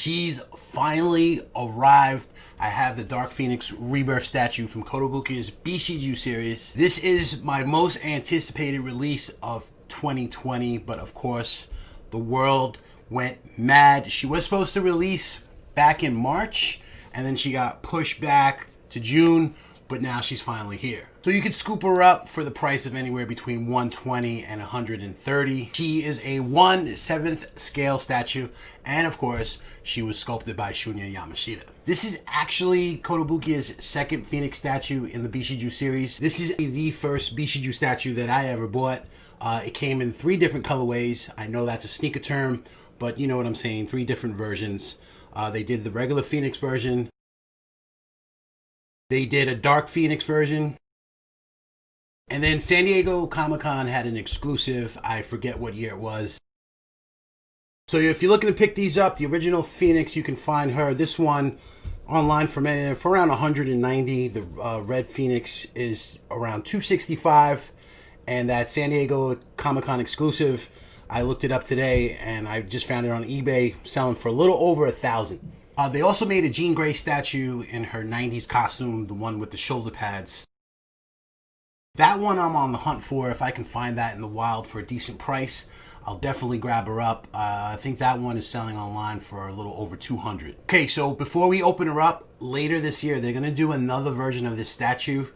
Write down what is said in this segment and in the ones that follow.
She's finally arrived. I have the Dark Phoenix Rebirth statue from Kotobukiya's Bishoujo series. This is my most anticipated release of 2020, but of course, the world went mad. She was supposed to release back in March, and then she got pushed back to June, but now she's finally here. So you could scoop her up for the price of anywhere between $120 and $130. She is a 1/7 scale statue, and of course, she was sculpted by Shunya Yamashita. This is actually Kotobukiya's second Phoenix statue in the Bishoujo series. This is the first Bishoujo statue that I ever bought. It came in 3 different colorways. I know that's a sneaker term, but you know what I'm saying, 3 different versions. They did the regular Phoenix version. They did a Dark Phoenix version. And then San Diego Comic-Con had an exclusive. I forget what year it was. So if you're looking to pick these up, the original Phoenix, you can find her. This one online for around $190. The red Phoenix is around $265. And that San Diego Comic-Con exclusive, I looked it up today and I just found it on eBay selling for a little over $1,000. They also made a Jean Grey statue in her 90s costume, the one with the shoulder pads. That one I'm on the hunt for. If I can find that in the wild for a decent price, I'll definitely grab her up. I think that one is selling online for a little over $200. Okay, so before we open her up, later this year, they're going to do another version of this statue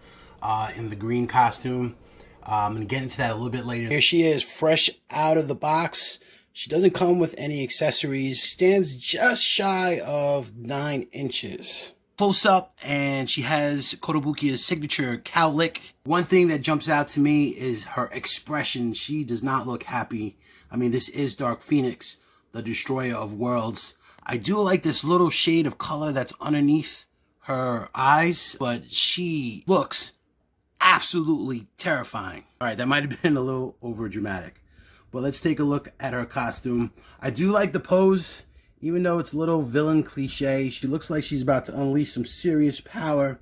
in the green costume. I'm going to get into that a little bit later. Here she is, fresh out of the box. She doesn't come with any accessories. Stands just shy of 9 inches. Close up, and she has Kotobukiya's signature cow lick. One thing that jumps out to me is her expression. She does not look happy. I mean, this is Dark Phoenix, the destroyer of worlds. I do like this little shade of color that's underneath her eyes, but she looks absolutely terrifying. All right, that might have been a little over dramatic, but let's take a look at her costume. I do like the pose. Even though it's a little villain cliche, she looks like she's about to unleash some serious power.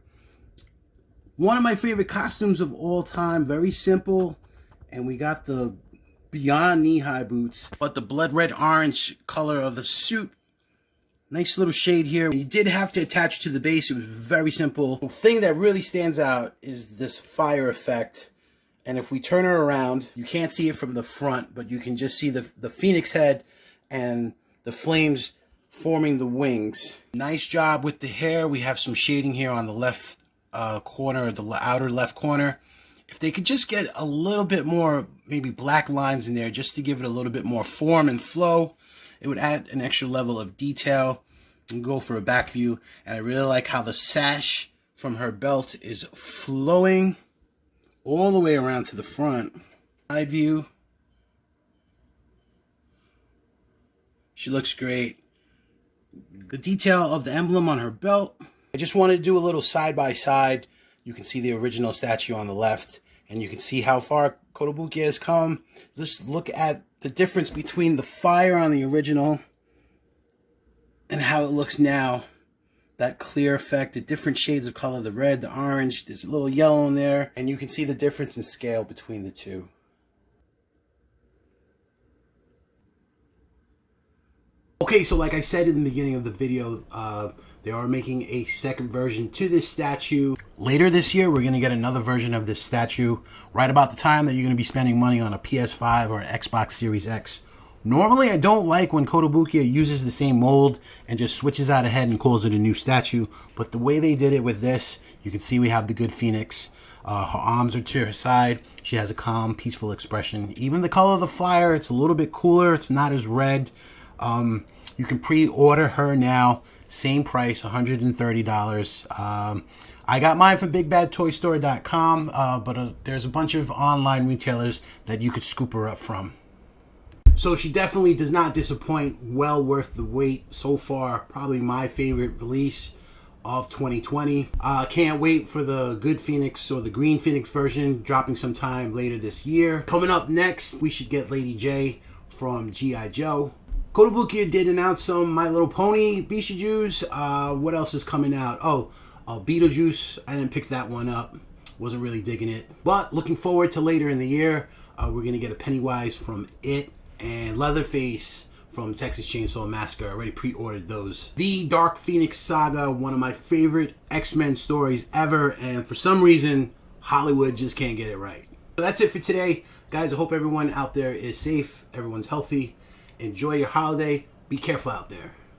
One of my favorite costumes of all time, very simple. And we got the beyond knee-high boots, but the blood red orange color of the suit. Nice little shade here. You did have to attach to the base. It was very simple. The thing that really stands out is this fire effect. And if we turn her around, you can't see it from the front, but you can just see the Phoenix head and the flames forming the wings. Nice job with the hair. We have some shading here on the left corner, the outer left corner. If they could just get a little bit more, maybe black lines in there, just to give it a little bit more form and flow, it would add an extra level of detail. And go for a back view. And I really like how the sash from her belt is flowing all the way around to the front. Side view. She looks great. The detail of the emblem on her belt. I just wanted to do a little side by side. You can see the original statue on the left, and you can see how far Kotobukiya has come. Just look at the difference between the fire on the original and how it looks now. That clear effect, the different shades of color, the red, the orange, there's a little yellow in there, and you can see the difference in scale between the two. Okay, so like I said in the beginning of the video, they are making a second version to this statue. Later this year, we're going to get another version of this statue right about the time that you're going to be spending money on a PS5 or an Xbox Series X. Normally, I don't like when Kotobukiya uses the same mold and just switches out a head and calls it a new statue. But the way they did it with this, you can see we have the good Phoenix. Her arms are to her side. She has a calm, peaceful expression. Even the color of the fire, it's a little bit cooler. It's not as red. You can pre-order her now, same price, $130. I got mine from BigBadToyStore.com, but there's a bunch of online retailers that you could scoop her up from. So she definitely does not disappoint. Well worth the wait so far. Probably my favorite release of 2020. Can't wait for the good Phoenix or the green Phoenix version dropping sometime later this year. Coming up next, we should get Lady J from G.I. Joe. Kotobukiya did announce some My Little Pony Bishoujo's. What else is coming out? Oh, Beetlejuice. I didn't pick that one up. Wasn't really digging it. But looking forward to later in the year. We're going to get a Pennywise from It and Leatherface from Texas Chainsaw Massacre. I already pre-ordered those. The Dark Phoenix Saga, one of my favorite X-Men stories ever, and for some reason, Hollywood just can't get it right. So that's it for today. Guys, I hope everyone out there is safe, everyone's healthy. Enjoy your holiday. Be careful out there.